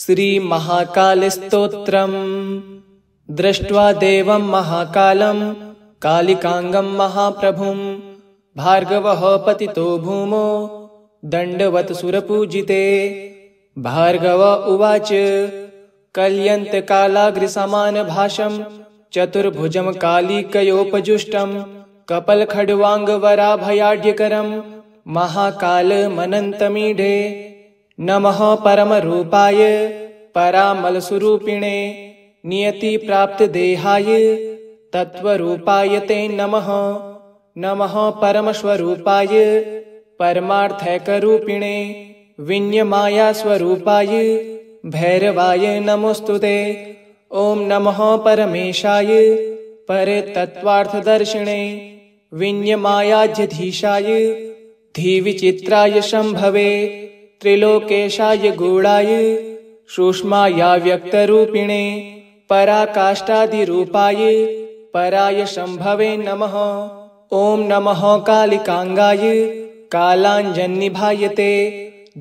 श्रीमहाकालस्तोत्रम्। दृष्ट्वा देवं महाकालं कालिकांगं महाप्रभुं भार्गवः पतितो भूमौ दण्डवत् सुरपूजिते। भार्गव उवाच कल्यन्तकालाग्रसमानभासं चतुर्भुजं कालिकयोपजुष्टं कपलखड्वाङ्गवराभयाढ्यकरं महाकालमनन्तमीढे। नमः परमरूपाय परामलस्वरूपिणे नियतिप्राप्तदेहाय तत्त्वरूपाय ते नमः। नमः परमस्वरूपाय परमार्थैकरूपिणे विඤ्ඤमायास्वरूपाय भैरवाय नमोऽस्तुते। ॐ नमः परमेशाय परतत्त्वार्थदर्शिने विඤ्ඤमायाध्यधीशाय धीविचित्राय शम्भवे त्रिलोकेशाय गूढाय सूक्ष्मायाव्यक्तरूपिणे पराकाष्ठादिरूपाय पराय शम्भवे नमः। ॐ नमः कालिकांगाय कालाञ्जन्निभायते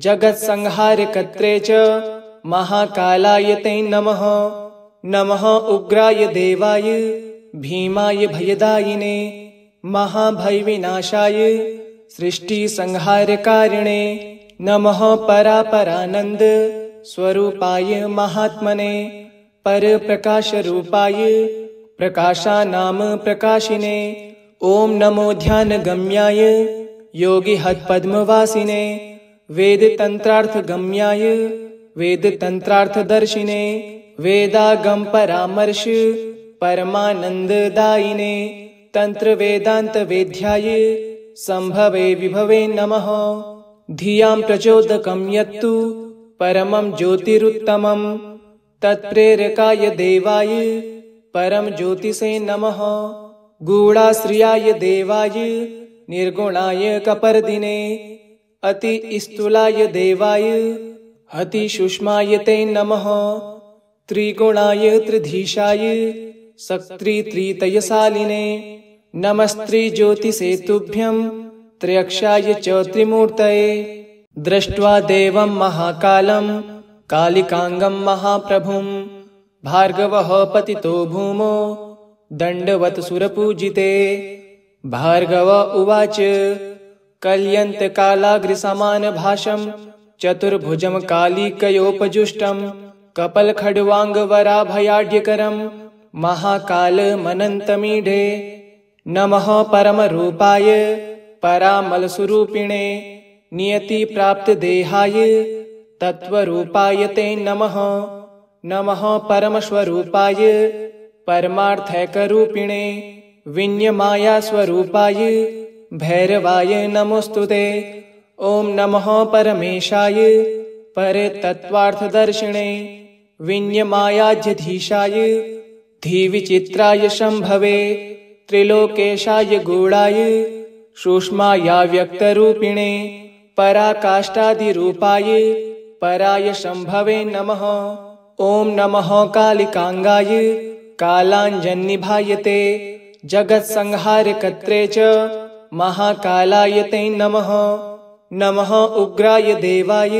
जगत्संहारकर्त्रे च महाकालाय ते नमः। नमः उग्राय देवाय भीमाय भयदायिने महाभयविनाशाय सृष्टिसंहारकारिणे नमः परापरानन्द स्वरूपाय महात्मने परप्रकाशरूपाय प्रकाशानां प्रकाशिने। ॐ नमो ध्यानगम्याय योगिहत्पद्मवासिने वेदतन्त्रार्थगम्याय वेदतन्त्रार्थदर्शिने वेदागमपरामर्श परमानन्ददायिने तन्त्रवेदान्तवेद्याय सम्भवे विभवे नमः। धियां प्रचोदकं यत्तु परमं ज्योतिरुत्तमं तत्प्रेरकाय देवाय परमज्योतिषे नमः। गूढाश्रियाय देवाय निर्गुणाय कपर्दिने अतिस्थूलाय देवाय अतिसूक्ष्माय ते नमः। त्रिगुणाय त्रिधीशाय शक्तित्रितयशालिने नमस्त्रिज्योतिषे तुभ्यं त्र्यक्षाय च त्रिमूर्तये। दृष्ट्वा देवं महाकालं कालिकांगं महाप्रभुं भार्गवः पतितो भूमौ दण्डवत् सुरपूजिते। भार्गव उवाच कल्यन्तकालाग्रसमानभासं चतुर्भुजं कालिकयोपजुष्टं कपलखड्वाङ्गवराभयाढ्यकरं महाकालमनन्तमीढे। नमः परमरूपाय परामलस्वरूपिणे नियतिप्राप्तदेहाय तत्त्वरूपाय ते नमः। नमः परमस्वरूपाय परमार्थैकरूपिणे विඤ्ඤमायास्वरूपाय भैरवाय नमोऽस्तुते। ॐ नमः परमेशाय परतत्त्वार्थदर्शिने विඤ्ඤमायाध्यधीशाय धीविचित्राय शम्भवे त्रिलोकेशाय गूढाय सूक्ष्मायाव्यक्तरूपिणे पराकाष्ठादिरूपाय पराय शम्भवे नमः। ॐ नमः कालिकांगाय कालाञ्जन्निभायते जगत्संहारकर्त्रे च महाकालाय ते नमः। नमः उग्राय देवाय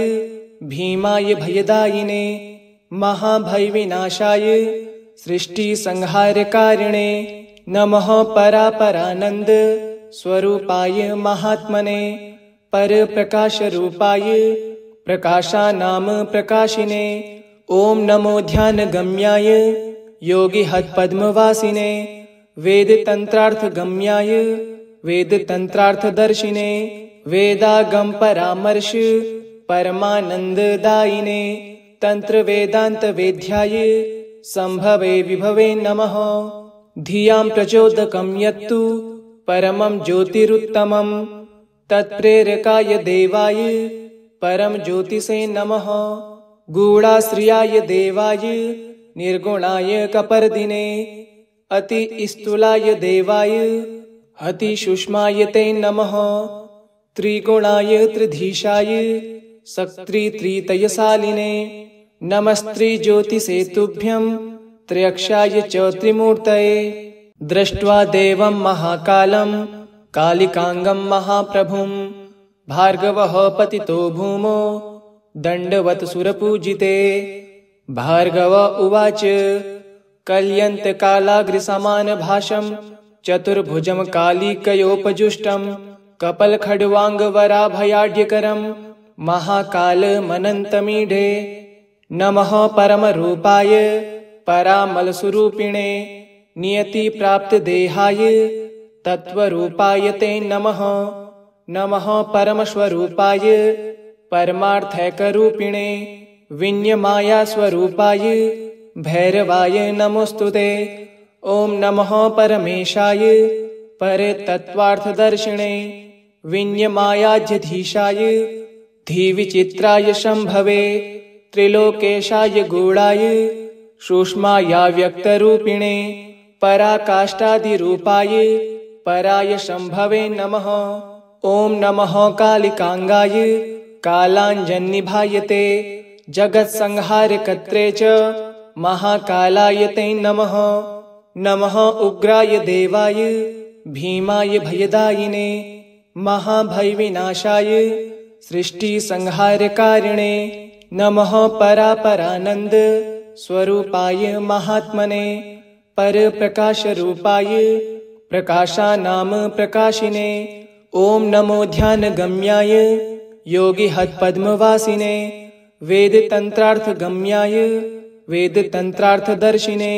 भीमाय भयदायिने महाभयविनाशाय सृष्टिसंहारकारिणे नमः परापरानन्द स्वरूपाय महात्मने परप्रकाशरूपाय प्रकाशानां प्रकाशिने। ॐ नमो ध्यानगम्याय योगिहत्पद्मवासिने वेदतन्त्रार्थगम्याय वेदतन्त्रार्थदर्शिने वेदागमपरामर्श परमानन्ददायिने तन्त्रवेदान्तवेद्याय सम्भवे विभवे नमः। धियां प्रचोदकं यत्तु परमं ज्योतिरुत्तमं तत्प्रेरकाय देवाय परमज्योतिषे नमः। गूढाश्रियाय देवाय निर्गुणाय कपर्दिने अतिस्थूलाय देवाय अतिसूक्ष्माय ते नमः। त्रिगुणाय त्रिधीशाय शक्तित्रितयशालिने नमस्त्रिज्योतिषे तुभ्यं त्र्यक्षाय च त्रिमूर्तये। दृष्ट्वा देवं महाकालं कालिकांगं महाप्रभुं भार्गवः पतितो भूमौ दण्डवत् सुरपूजिते। भार्गव उवाच कल्यन्तकालाग्रसमानभाषं चतुर्भुजं कालिकयोपजुष्टं कपलखड्वाङ्गवराभयाढ्यकरं महाकालमनन्तमीढे। नमः परमरूपाय परामलस्वरूपिणे नियतिप्राप्तदेहाय तत्त्वरूपाय ते नमः। नमः परमस्वरूपाय परमार्थैकरूपिणे विन्यमायास्वरूपाय भैरवाय नमोऽस्तुते। ॐ नमः परमेशाय परतत्त्वार्थदर्शिने विन्यमायाध्यधीशाय धीविचित्राय शम्भवे त्रिलोकेशाय गूढाय सूक्ष्मायाव्यक्तरूपिणे पराकाष्ठादिरूपाय पराय शम्भवे नमः। ॐ नमः कालिकांगाय कालाञ्जन्निभायते जगत्संहारकर्त्रे च महाकालाय ते नमः। नमः उग्राय देवाय भीमाय भयदायिने महाभयविनाशाय सृष्टिसंहारकारिणे नमः परापरानन्द स्वरूपाय महात्मने परप्रकाशरूपाय प्रकाशानां प्रकाशिने। ॐ नमो ध्यानगम्याय योगिहत्पद्मवासिने वेदतन्त्रार्थगम्याय वेदतन्त्रार्थदर्शिने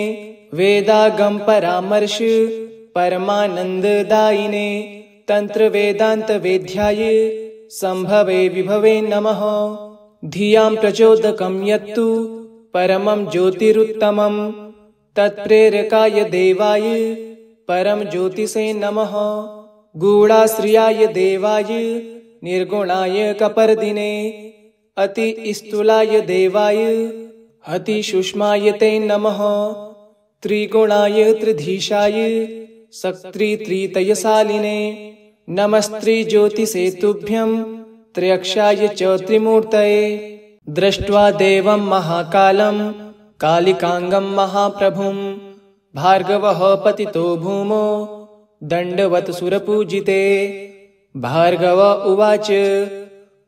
वेदागमपरामर्श परमानन्ददायिने तन्त्रवेदान्तवेद्याय सम्भवे विभवे नमः। धियां प्रचोदकं यत्तु परमं ज्योतिरुत्तमं तत्प्रेरकाय देवाय परम ज्योतिषे नमः। गूढाश्रियाय देवाय निर्गुणाय कपर्दिने अतिस्थूलाय देवाय अतिसूक्ष्माय ते नमः। त्रिगुणाय त्रिधीशाय शक्तित्रितयशालिने नमस्त्रिज्योतिषे तुभ्यं त्र्यक्षाय च त्रिमूर्तये। दृष्ट्वा देवं महाकालं कालिकांगं महाप्रभुं भार्गवः पतितो भूमौ दण्डवत् सुरपूजिते। भार्गव उवाच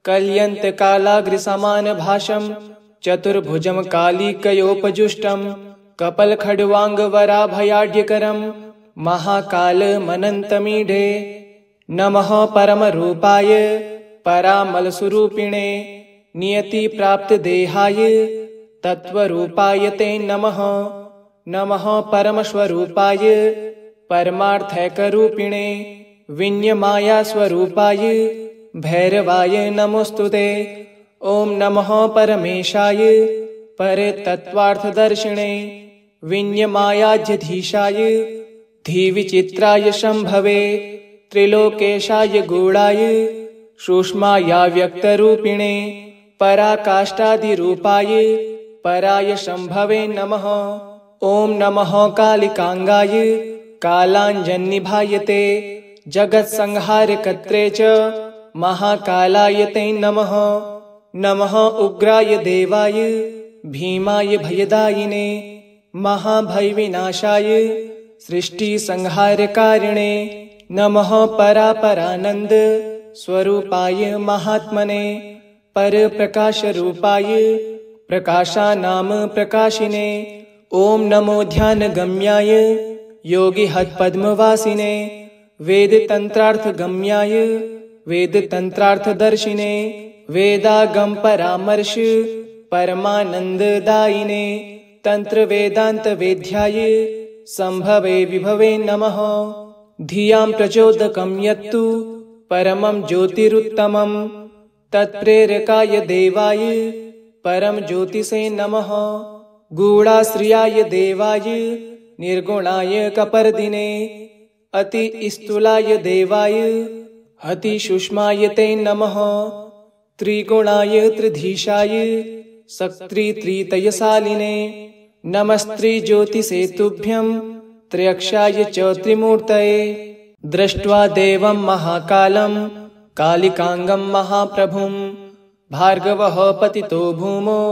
कल्यन्तकालाग्रसमानभाषं चतुर्भुजं कालिकयोपजुष्टं कपलखड्वाङ्गवराभयाढ्यकरं महाकालमनन्तमीढे। नमः परमरूपाय परामलस्वरूपिणे नियतिप्राप्तदेहाय तत्त्वरूपाय ते नमः। नमः परमस्वरूपाय परमार्थैकरूपिणे विन्यमायास्वरूपाय भैरवाय नमोऽस्तुते। ॐ नमः परमेशाय परतत्त्वार्थदर्शिने विन्यमायाध्यधीशाय धीविचित्राय शम्भवे त्रिलोकेशाय गूढाय सूक्ष्मायाव्यक्तरूपिणे पराकाष्ठादिरूपाय पराय शम्भवे नमः। ॐ नमः कालिकांगाय कालाञ्जन्निभायते जगत्संहारकर्त्रे च महाकालाय ते नमः। नमः उग्राय देवाय भीमाय भयदायिने महाभयविनाशाय सृष्टिसंहारकारिणे नमः परापरानन्द स्वरूपाय महात्मने परप्रकाशरूपाय प्रकाशानां प्रकाशिने। ॐ नमो ध्यानगम्याय योगिहत्पद्मवासिने वेदतन्त्रार्थगम्याय वेदतन्त्रार्थदर्शिने वेदागमपरामर्श परमानन्ददायिने तन्त्रवेदान्तवेद्याय सम्भवे विभवे नमः। धियां प्रचोदकं यत्तु परमं ज्योतिरुत्तमं तत्प्रेरकाय देवाय परम ज्योतिषे नमः। गूढाश्रियाय देवाय निर्गुणाय कपर्दिने अतिस्थूलाय देवाय अतिसूक्ष्माय ते नमः। त्रिगुणाय त्रिधीशाय शक्तित्रितयशालिने नमस्त्रिज्योतिषे तुभ्यं त्र्यक्षाय च त्रिमूर्तये। दृष्ट्वा देवं महाकालं कालिकांगं महाप्रभुं भार्गवः पतितो भूमौ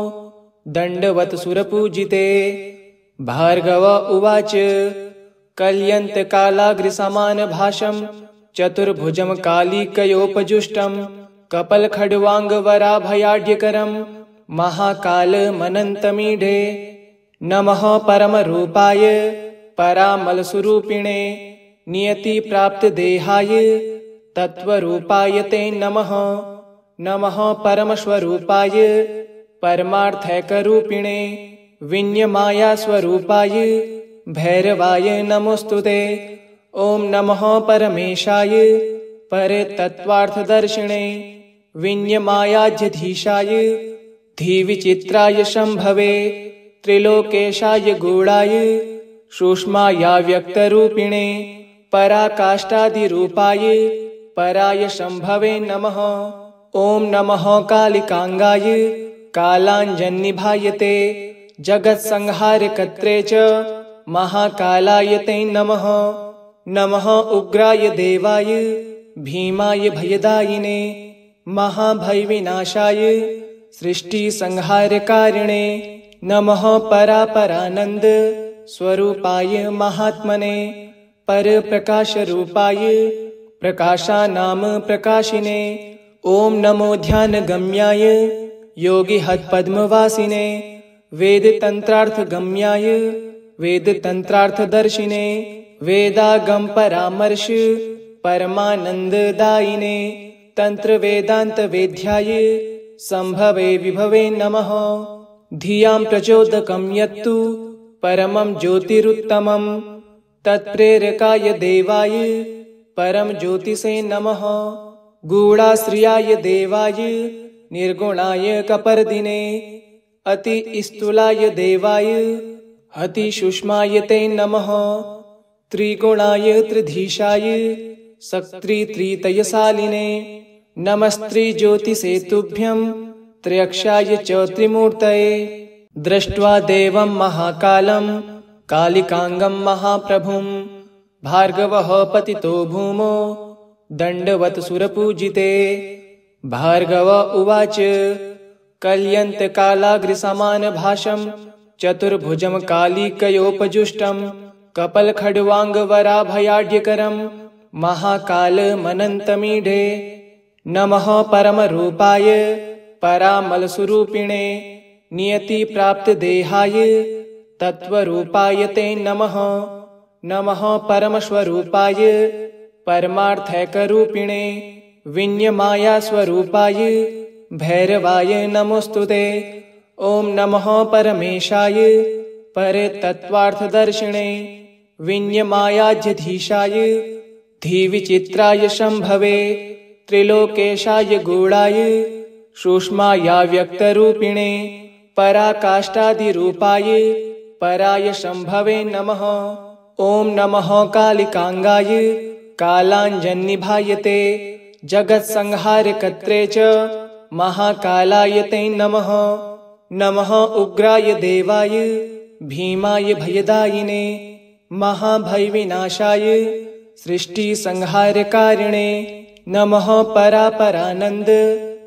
दण्डवत् सुरपूजिते। भार्गव उवाच कल्यन्तकालाग्रसमानभाषं चतुर्भुजं कालिकयोपजुष्टं कपलखड्वाङ्गवराभयाढ्यकरं महाकालमनन्तमीढे नमः परमरूपाय परामलस्वरूपिणे नियतिप्राप्तदेहाय तत्त्वरूपाय ते नमः। नमः परमस्वरूपाय परमार्थैकरूपिणे विඤ्ඤमायास्वरूपाय भैरवाय नमोस्तुते। ॐ नमः परमेशाय परतत्त्वार्थदर्शिने विඤ्ඤमायाध्यधीशाय धीविचित्राय शम्भवे त्रिलोकेशाय गूढाय सूक्ष्मायाव्यक्तरूपिणे पराकाष्ठादिरूपाय पराय शम्भवे नमः। ॐ नमः कालिकांगाय कालाञ्जन्निभायते जगत्संहारकर्त्रे च महाकालाय ते नमः। नमः उग्राय देवाय भीमाय भयदायिने महाभयविनाशाय सृष्टिसंहारकारिणे नमः परापरानन्द स्वरूपाय महात्मने परप्रकाशरूपाय प्रकाशानां प्रकाशिने। ॐ नमो ध्यानगम्याय योगिहत्पद्मवासिने वेदतन्त्रार्थगम्याय वेदतन्त्रार्थदर्शिने वेदागमपरामर्श परमानन्ददायिने तन्त्रवेदान्तवेद्याय सम्भवे विभवे नमः। धियां प्रचोदकं यत्तु परमं ज्योतिरुत्तमं तत्प्रेरकाय देवाय परम ज्योतिषे नमः। गूढाश्रियाय देवाय निर्गुणाय कपर्दिने अतिस्थूलाय देवाय अतिसूक्ष्माय ते नमः। त्रिगुणाय त्रिधीशाय शक्तित्रितयशालिने नमस्त्रिज्योतिषे तुभ्यं त्र्यक्षाय च त्रिमूर्तये। दृष्ट्वा देवं महाकालं कालिकांगं महाप्रभुं भार्गवः पतितो भूमौ दण्डवत् सुरपूजिते। भार्गव उवाच कल्यन्तकालाग्रसमानभासं चतुर्भुजं कालिकयोपजुष्टं कपलखड्वाङ्गवराभयाढ्यकरं महाकालमनन्तमीढे नमः परमरूपाय परामलस्वरूपिणे नियतिप्राप्तदेहाय तत्त्वरूपाय ते नमः। नमः परमस्वरूपाय परमार्थैकरूपिणे विඤ्ඤमायास्वरूपाय भैरवाय नमोस्तुते। ॐ नमः परमेशाय परतत्त्वार्थदर्शिने विඤ्ඤमायाध्यधीशाय धीविचित्राय शम्भवे त्रिलोकेशाय गूढाय सूक्ष्मायाव्यक्तरूपिणे पराकाष्ठादिरूपाय पराय शम्भवे नमः। ॐ नमः कालिकांगाय कालाञ्जन्निभायते जगत्संहारकर्त्रे च महाकालाय ते नमः। नमः उग्राय देवाय भीमाय भयदायिने महाभयविनाशाय सृष्टिसंहारकारिणे नमः परापरानन्द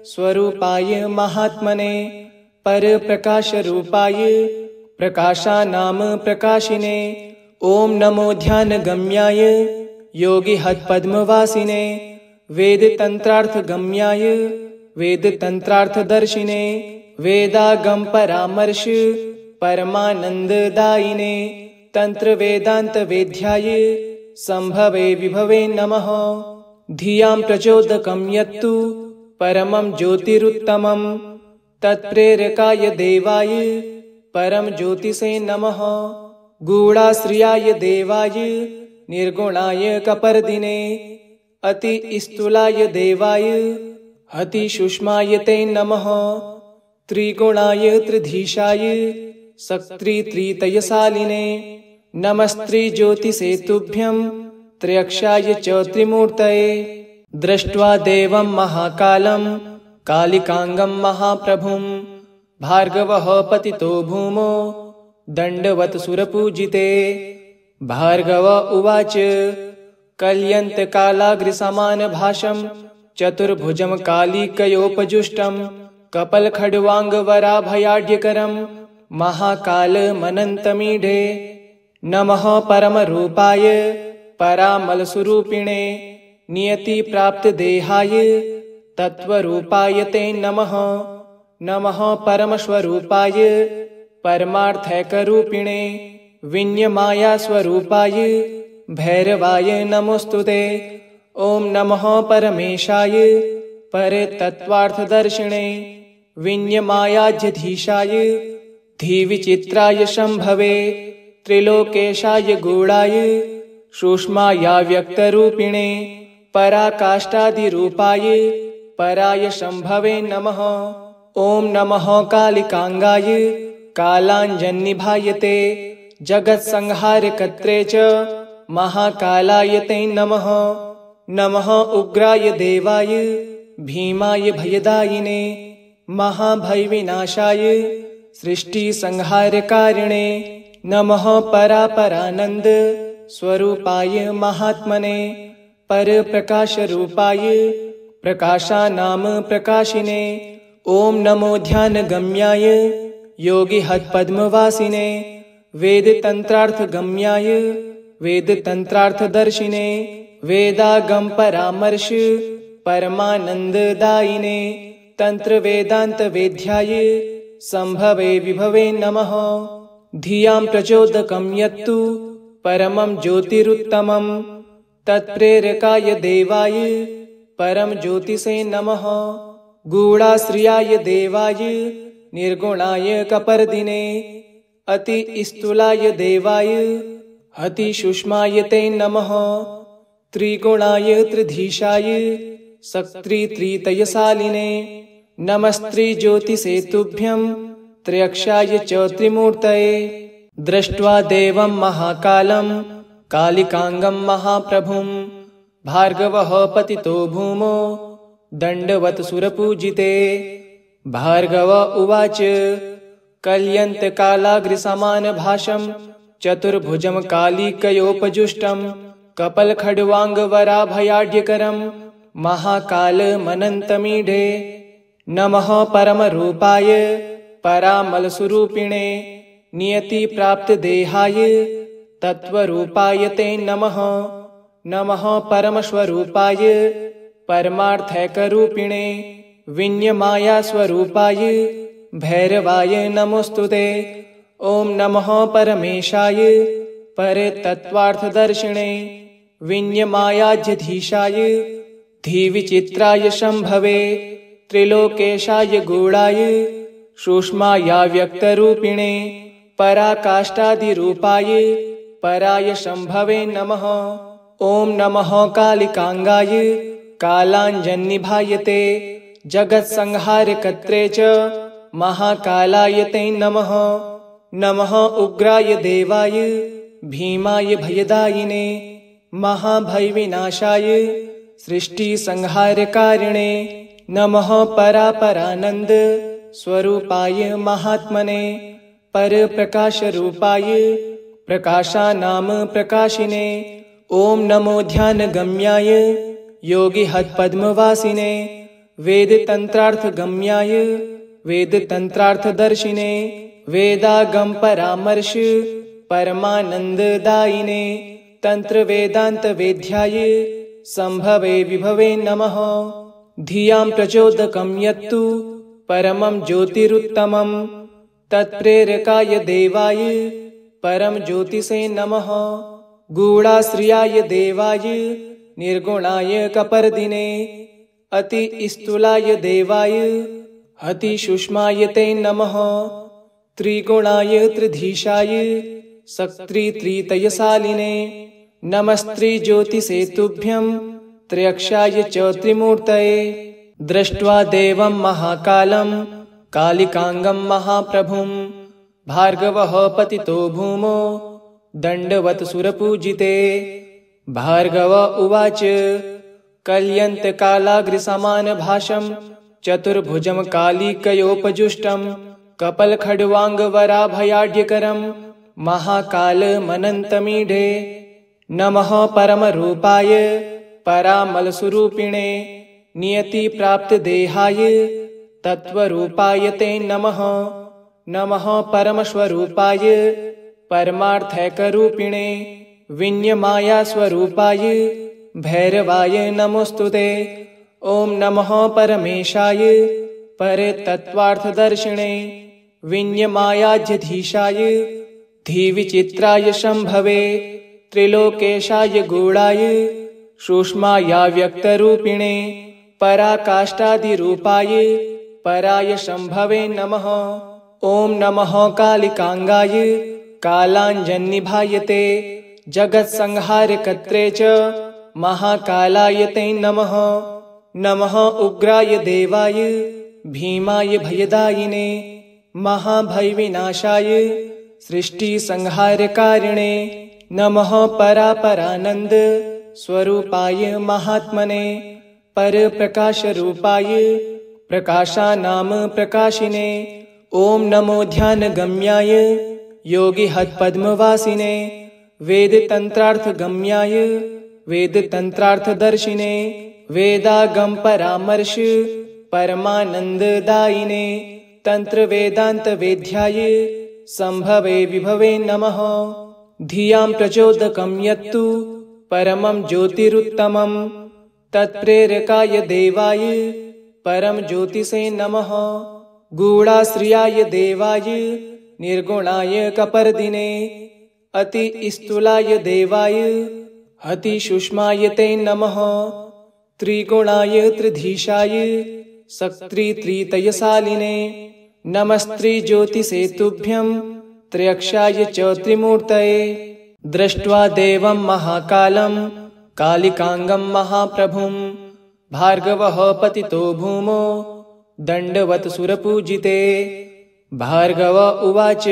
स्वरूपाय महात्मने परप्रकाशरूपाय प्रकाशानां प्रकाशिने। ॐ नमो ध्यानगम्याय योगिहत्पद्मवासिने वेदतन्त्रार्थगम्याय वेदतन्त्रार्थदर्शिने वेदागमपरामर्श परमानन्ददायिने तन्त्रवेदान्तवेद्याय सम्भवे विभवे नमः। धियां प्रचोदकं यत्तु परमं ज्योतिरुत्तमं तत्प्रेरकाय देवाय परम ज्योतिषे नमः। गूढाश्रियाय देवाय निर्गुणाय कपर्दिने अतिस्थूलाय देवाय अतिसूक्ष्माय ते नमः। त्रिगुणाय त्रिधीशाय शक्तित्रितयशालिने नमस्त्रिज्योतिषे तुभ्यं त्र्यक्षाय च त्रिमूर्तये। दृष्ट्वा देवं महाकालं कालिकांगं महाप्रभुं भार्गवः पतितो भूमौ दण्डवत् सुरपूजिते। भार्गव उवाच कल्यन्तकालाग्रसमानभासं चतुर्भुजं कालिकयोपजुष्टं कपलखड्वाङ्गवराभयाढ्यकरं महाकालमनन्तमीढे नमः परमरूपाय परामलस्वरूपिणे नियतिप्राप्तदेहाय तत्त्वरूपाय ते नमः। नमः परमस्वरूपाय परमार्थैकरूपिणे विඤ्ඤमायास्वरूपाय भैरवाय नमोस्तुते। ॐ नमः परमेशाय परतत्त्वार्थदर्शिने विඤ्ඤमायाध्यधीशाय धीविचित्राय शम्भवे त्रिलोकेशाय गूढाय सूक्ष्मायाव्यक्तरूपिणे पराकाष्ठादिरूपाय पराय शम्भवे नमः। ॐ नमः कालिकांगाय कालाञ्जन्निभायते जगत्संहारकर्त्रे च महाकालाय ते नमः। नमः उग्राय देवाय भीमाय भयदायिने महाभयविनाशाय सृष्टिसंहारकारिणे नमः परापरानन्द स्वरूपाय महात्मने परप्रकाशरूपाय प्रकाशानां प्रकाशिने। ॐ नमो ध्यानगम्याय योगिहत्पद्मवासिने वेदतन्त्रार्थगम्याय वेदतन्त्रार्थदर्शिने वेदागमपरामर्श परमानन्ददायिने तन्त्रवेदान्तवेद्याय सम्भवे विभवे नमः। धियां प्रचोदकं यत्तु परमं ज्योतिरुत्तमं तत्प्रेरकाय देवाय परमज्योतिषे नमः। गूढाश्रियाय देवाय निर्गुणाय कपर्दिने अतिस्थूलाय देवाय अतिसूक्ष्माय ते नमः। त्रिगुणाय त्रिधीशाय शक्तित्रितयशालिने नमस्त्रिज्योतिषे तुभ्यं त्र्यक्षाय च त्रिमूर्तये। दृष्ट्वा देवं महाकालं कालिकांगं महाप्रभुं भार्गवः पतितो भूमौ दण्डवत् सुरपूजिते। भार्गव उवाच कल्यन्तकालाग्रसमानभासं चतुर्भुजं कालिकयोपजुष्टं कपलखड्वाङ्गवराभयाढ्यकरं महाकालमनन्तमीढे। नमः परमरूपाय परामलस्वरूपिणे नियतिप्राप्तदेहाय तत्त्वरूपाय ते नमः। नमः परमस्वरूपाय परमार्थैकरूपिणे विඤ्ඤमायास्वरूपाय भैरवाय नमोस्तुते। ॐ नमः परमेशाय परतत्त्वार्थदर्शिने विඤ्ඤमायाध्यधीशाय धीविचित्राय शम्भवे त्रिलोकेशाय गूढाय सूक्ष्मायाव्यक्तरूपिणे पराकाष्ठादिरूपाय पराय शम्भवे नमः। ॐ नमः कालिकांगाय कालाञ्जन्निभायते जगत्संहारकर्त्रे च महाकालाय ते नमः। नमः उग्राय देवाय भीमाय भयदायिने महाभयविनाशाय सृष्टिसंहारकारिणे नमः परापरानन्द स्वरूपाय महात्मने परप्रकाशरूपाय प्रकाशानां प्रकाशिने। ॐ नमो ध्यानगम्याय योगिहत्पद्मवासिने वेदतन्त्रार्थगम्याय वेदतन्त्रार्थदर्शिने वेदागमपरामर्श परमानन्ददायिने तन्त्रवेदान्तवेद्याय सम्भवे विभवे नमः। धियां प्रचोदकं यत्तु परमं ज्योतिरुत्तमं तत्प्रेरकाय देवाय परमज्योतिषे नमः। गूढाश्रियाय देवाय निर्गुणाय कपर्दिने अतिस्थूलाय देवाय अतिसूक्ष्माय ते नमः। त्रिगुणाय त्रिधीशाय शक्तित्रितयशालिने नमस्त्रिज्योतिषे तुभ्यं त्र्यक्षाय च त्रिमूर्तये। दृष्ट्वा देवं महाकालं कालिकांगं महाप्रभुं भार्गवः पतितो भूमौ दण्डवत् सुरपूजिते। भार्गव उवाच कल्यन्तकालाग्रसमानभासं चतुर्भुजं कालिकयोपजुष्टं कपलखड्वाङ्गवराभयाढ्यकरं महाकालमनन्तमीढे। नमः परमरूपाय परामलस्वरूपिणे नियतिप्राप्तदेहाय तत्त्वरूपाय ते नमः। नमः परमस्वरूपाय परमार्थैकरूपिणे विඤ्ඤमायास्वरूपाय भैरवाय नमोस्तुते। ॐ नमः परमेशाय परतत्त्वार्थदर्शिने विन्यमायाध्यधीशाय धीविचित्राय शम्भवे त्रिलोकेशाय गूढाय सूक्ष्मायाव्यक्तरूपिणे पराकाष्ठादिरूपाय पराय शम्भवे नमः। ॐ नमः कालिकांगाय कालाञ्जन्निभायते जगत्संहारकर्त्रे च महाकालाय ते नमः। नमः उग्राय देवाय भीमाय भयदायिने महाभयविनाशाय सृष्टिसंहारकारिणे नमः परापरानन्द स्वरूपाय महात्मने परप्रकाशरूपाय प्रकाशानां प्रकाशिने ॐ नमो ध्यानगम्याय योगिहत्पद्मवासिने वेदतन्त्रार्थगम्याय वेदतन्त्रार्थदर्शिने वेदागमपरामर्श परमानन्ददायिने तन्त्रवेदान्तवेद्याय सम्भवे विभवे नमः। धियां प्रचोदकं यत्तु परमं ज्योतिरुत्तमं तत्प्रेरकाय देवाय परम ज्योतिषे नमः। गूढाश्रियाय देवाय निर्गुणाय कपर्दिने अतिस्थूलाय देवाय अतिसूक्ष्माय ते नमः। त्रिगुणाय त्रिधीशाय शक्तित्रितयशालिने नमस्त्रिज्योतिषे तुभ्यं त्र्यक्षाय च त्रिमूर्तये। दृष्ट्वा देवं महाकालं कालिकांगं महाप्रभुं भार्गवः पतितो भूमौ दण्डवत् सुरपूजिते। भार्गव उवाच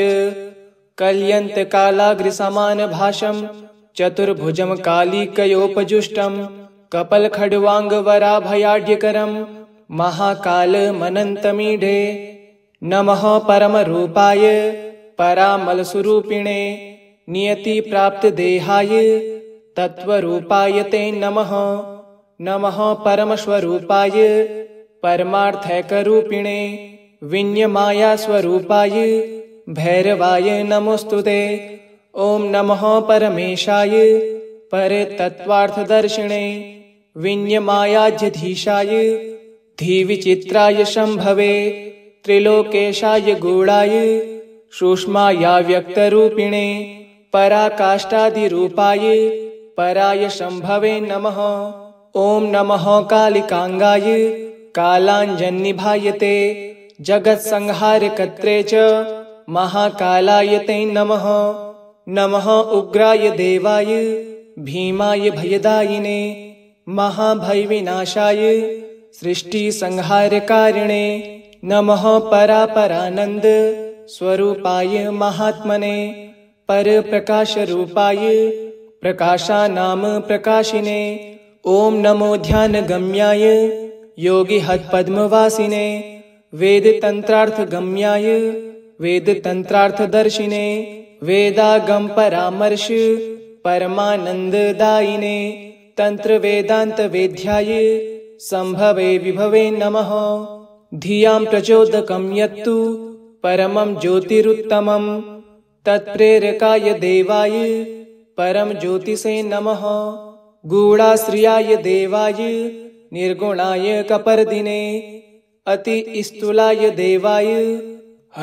कल्यन्तकालाग्रसमानभासं चतुर्भुजं कालिकयोपजुष्टं कपलखड्वाङ्गवराभयाढ्यकरं महाकालमनन्तमीढे। नमः परमरूपाय परामलस्वरूपिणे नियतिप्राप्तदेहाय तत्त्वरूपाय ते नमः। नमः परमस्वरूपाय परमार्थैकरूपिणे विन्यमायास्वरूपाय भैरवाय नमोस्तुते। ॐ नमः परमेशाय परतत्त्वार्थदर्शिने विन्यमायाध्यधीशाय धीविचित्राय शम्भवे त्रिलोकेशाय गूढाय सूक्ष्मायाव्यक्तरूपिणे पराकाष्ठादिरूपाय पराय शम्भवे नमः। ॐ नमः कालिकांगाय कालाञ्जन्निभायते जगत्संहारकर्त्रे च महाकालाय ते नमः। नमः उग्राय देवाय भीमाय भयदायिने महाभयविनाशाय सृष्टिसंहारकारिणे नमः परापरानन्द स्वरूपाय महात्मने परप्रकाशरूपाय प्रकाशानां प्रकाशिने ॐ नमो ध्यानगम्याय योगिहत्पद्मवासिने वेदतन्त्रार्थगम्याय वेदतन्त्रार्थदर्शिने वेदागमपरामर्श परमानन्ददायिने तन्त्रवेदान्तवेद्याय सम्भवे विभवे नमः। धियां प्रचोदकं यत्तु परमं ज्योतिरुत्तमं तत्प्रेरकाय देवाय परम ज्योतिषे नमः। गूढाश्रियाय देवाय निर्गुणाय कपर्दिने अतिस्थूलाय देवाय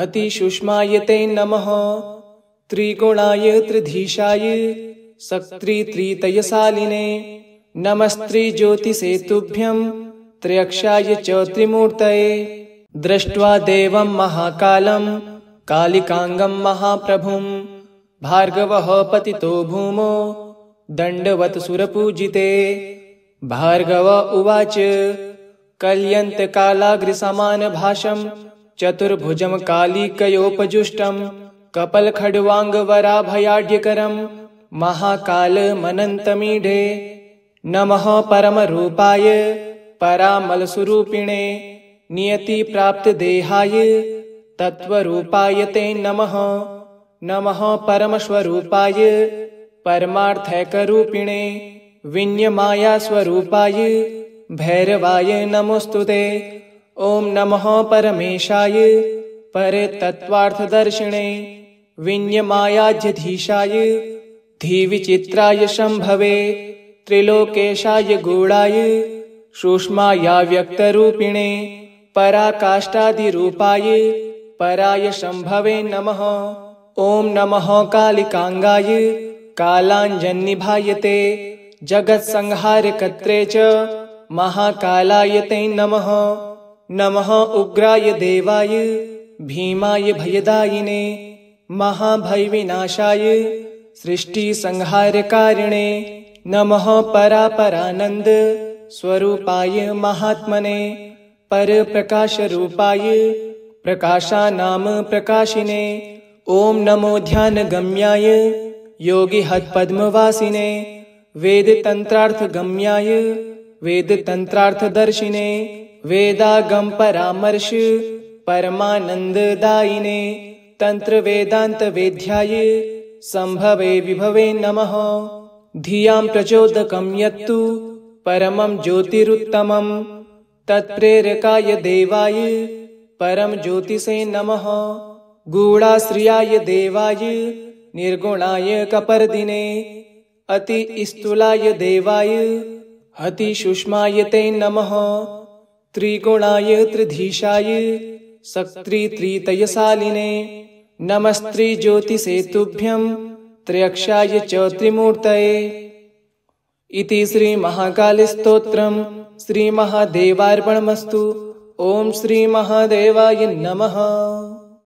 अतिसूक्ष्माय ते नमः। त्रिगुणाय त्रिधीशाय शक्तित्रितयशालिने नमस्त्रिज्योतिषे तुभ्यं त्र्यक्षाय च त्रिमूर्तये। दृष्ट्वा देवं महाकालं कालिकांगं महाप्रभुं भार्गवः पतितो भूमौ दण्डवत् सुरपूजिते। भार्गव उवाच कल्यन्तकालाग्रसमानभासं चतुर्भुजं कालिकयोपजुष्टं कपलखड्वाङ्गवराभयाढ्यकरं महाकालमनन्तमीढे। नमः परमरूपाय परामलस्वरूपिणे नियतिप्राप्तदेहाय तत्त्वरूपाय ते नमः। नमः परमस्वरूपाय परमार्थैकरूपिणे विन्यमायास्वरूपाय भैरवाय नमोस्तुते। ॐ नमः परमेशाय परतत्त्वार्थदर्शिने विन्यमायाध्यधीशाय धीविचित्राय शम्भवे त्रिलोकेशाय गूढाय सूक्ष्मायाव्यक्तरूपिणे पराकाष्ठादिरूपाय पराय शंभवे नमः। ओम नमः कालिकांगाय कालांजन्निभाय ते जगत्संहारकर्त्रे च महाकालाय ते नमः। नमः उग्राय देवाय भीमाय भयदायिने महाभयविनाशाय सृष्टिसंहारकारिणे नमः। परापरानंद स्वरूपाय महात्मने परप्रकाशरूपाय प्रकाशानाम प्रकाशिने। ओम नमो ध्यानगम्याय योगिहत्पद्मवासिने वेदतंत्रार्थगम्याय वेदतंत्रार्थदर्शिने वेदागम परामर्श परमानंददायिने तंत्रवेदांतवेद्याय संभवे विभवे नमः। धियां प्रचोदकं यत्तु परमं ज्योतिरुत्तमं तत्प्रेरकाय देवाय परम ज्योतिषे नमः। गूढ़ाश्रियाय देवाय निर्गुणाय कपर्दिने अतिस्थूलाय देवाय अतिसूक्ष्माय ते नमः। त्रिगुणाय त्रिधीशाय शक्तित्रितयशालिने नमस्त्रिज्योतिषे तुभ्यं त्र्यक्षाय च त्रिमूर्तये। इति श्री महाकालस्तोत्रम् श्री महादेवार्पणमस्तु। ओम श्री महादेवाय नमः।